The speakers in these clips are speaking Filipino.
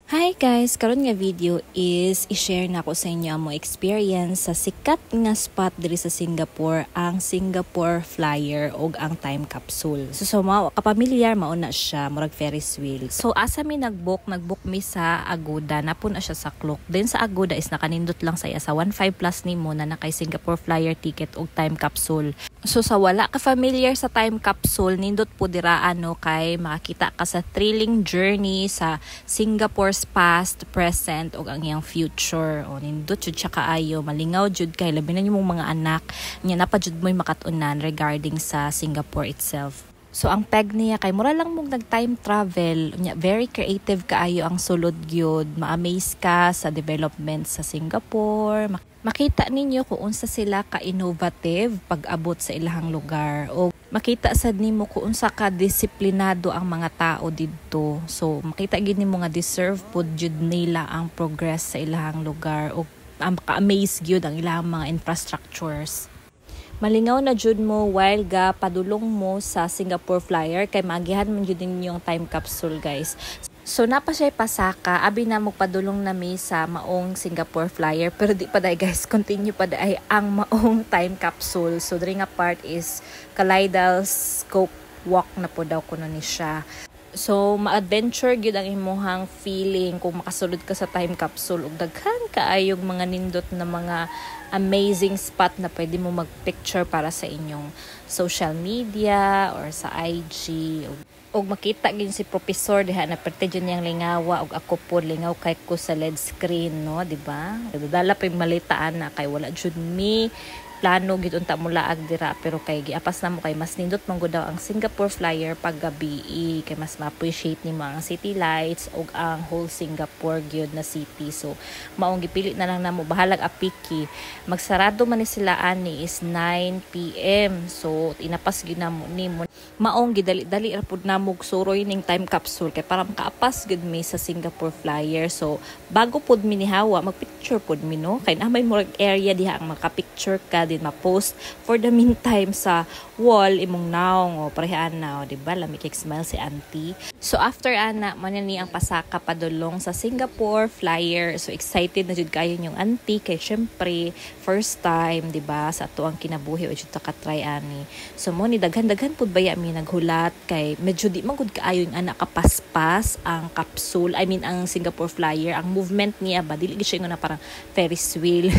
Hi guys! Karon nga video is i-share na ko sa inyo ang experience sa sikat nga spot diri sa Singapore, ang Singapore Flyer o ang time capsule. So mao kapamilyar mao na siya, murag Ferris wheel. So asa mi nagbook mi sa Agoda, napun na siya sa Klook. Then sa Agoda is nakanindot lang saya sa 15 plus nimo na kay Singapore Flyer ticket o time capsule. So sa wala ka familiar sa time capsule, nindot po dira kay makakita ka sa thrilling journey sa Singapore's past, present ug ang iyang future. O nindot jud siya kaayo, malingaw jud kay labi na nimong mga anak nya napa jud mo'y makatunan regarding sa Singapore itself. So ang peg niya kay mura lang mong nag-time travel, nya very creative kaayo ang sulod gyud, ma-amaze ka sa development sa Singapore. Makita ninyo kung unsa sila ka-innovative pag-abot sa ilahang lugar o makita sad nimo kung unsa ka disiplinado ang mga tao didto. So makita gid nimo nga deserve pud jud nila ang progress sa ilahang lugar o ka-amaze gyud ang ilahang mga infrastructures. Malingaw na jud mo while ga padulong mo sa Singapore Flyer kay maagihan man jud ninyong time capsule guys. So napa siya pasaka, abi na mo padulong nami sa maong Singapore Flyer pero di pa dai guys, continue pa dai ang maong time capsule. So diri nga part is kaleidoscope walk na po daw kuno ni siya. So ma-adventure gyud ang imuhang feeling kung makasulod ka sa time capsule ug daghan kaayog mga nindot na mga amazing spot na pwede mo mag-picture para sa inyong social media or sa IG og makita gid si professor diha na perte jud niyang lingawa og ako po lingaw kay ko sa LED screen, no, di ba? Dala pa yung malitaan na kay wala jud mi plano gid unta mo laag dira pero kay giapas na mo kay mas nindot man gud daw ang Singapore Flyer pag gabi kay mas ma-appreciate nimo ang city lights ug ang whole Singapore gyud na city. So maong gipili na lang namo bahalag apiki. Magsarado man ni sila ani is 9 PM. So inapas gyud namo nimo maong gidali-dali ra pud namo suroy ning time capsule kay para makaapas gud mi sa Singapore Flyer. So bago pud mi nihawa magpicture pud mi, no, kay namay murag area diha ang makapicture ka din ma-post for the meantime sa wall imong naong o parehaan na, o diba lami kay smile si auntie. So after ana man ni ang pasaka padulong sa Singapore Flyer. So excited na jud kayo yung auntie kay syempre first time diba sa ato ang kinabuhi o jud ta ka-try ani. So mo ni daghan-daghan pud baya mi naghulat kay medyo di man gud kaayo yung anak kapaspas ang capsule, I mean ang Singapore Flyer. Ang movement niya ba dili siya nga na parang Ferris wheel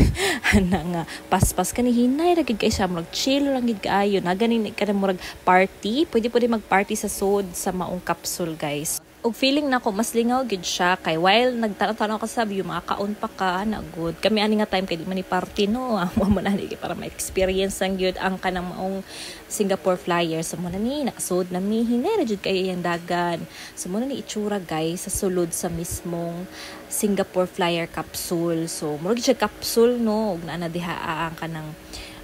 ana nga paspas kani hinay ra gid kay siya murag chill lang gid kaayo na ganin ka murag party, pwede mag-party sa sud sa maong capsule guys. Og feeling nako mas lingaw gid siya kay while nagtanaw ka sa view makaon pa ka na good kami ani nga time kay di man ni party, no, amo man ani para ma-experience ang gyud ang kanang maong Singapore Flyer. So mo na ni nakasud na mi hinay ra jud kay iyang dagan. So mo na ni itsura guys sa sulod sa mismong Singapore Flyer capsule. So murag siya capsule, no, ug naa na diha ang kanang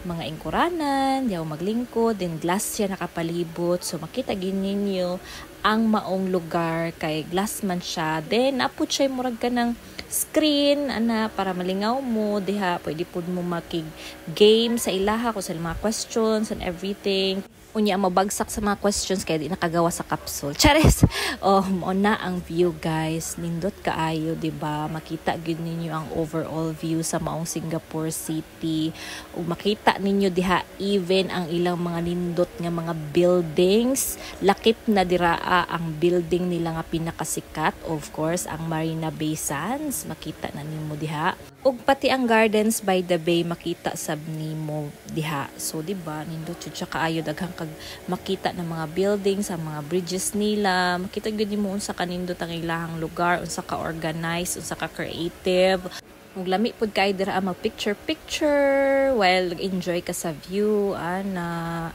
mga ingkuranan, diyaw maglingkod, then glass siya nakapalibot. So makita gid ninyo ang maong lugar kay glass man siya. Then napud siya murag ka ng screen ana para malingaw mo diha, pwede pud mo makig game sa ilaha kung sa mga questions and everything. Unya mabagsak sa mga questions kaya di nakagawa sa capsule. Chares! Oh, mo na ang view guys. Nindot kaayo, diba? Makita gid ninyo ang overall view sa maong Singapore City. Ug makita ninyo diha even ang ilang mga nindot nga mga buildings. Lakip na diraa ang building nila nga pinakasikat. Of course, ang Marina Bay Sands. Makita na nimo diha. Ug pati ang Gardens by the Bay makita sab nimo diha. So diba, nindot jud siya kaayo daghang makita ng mga buildings, ang mga bridges nila. Makita gyud nimo unsa kanindot ang ilahang lugar, unsa ka organized, unsa ka creative. Ug lami pud kay dira mag picture while enjoy ka sa view ana.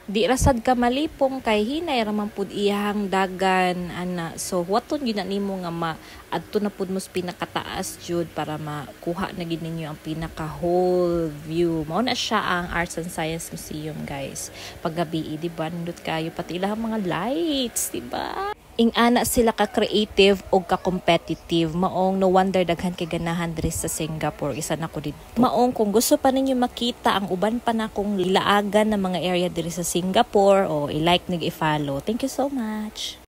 Di rasad ka malipong kay hinay ra man pud iyang dagan ana. So waton gyud na nimo nga adto na pud mo sa pinakataas jud para makuha na gid ninyo ang pinaka whole view. Mao na siya ang Arts and Science Museum guys. Paggabi di ba nindot kayo pati ilahang mga lights, di ba? Ing-ana sila ka-creative o ka-competitive. Maong no wonder daghan kay ganahan diri sa Singapore. Isa na ko dito. Maong kung gusto pa ninyo makita ang uban pa na kong lilaagan ng mga area diri sa Singapore o i-like nig i-follow. Thank you so much.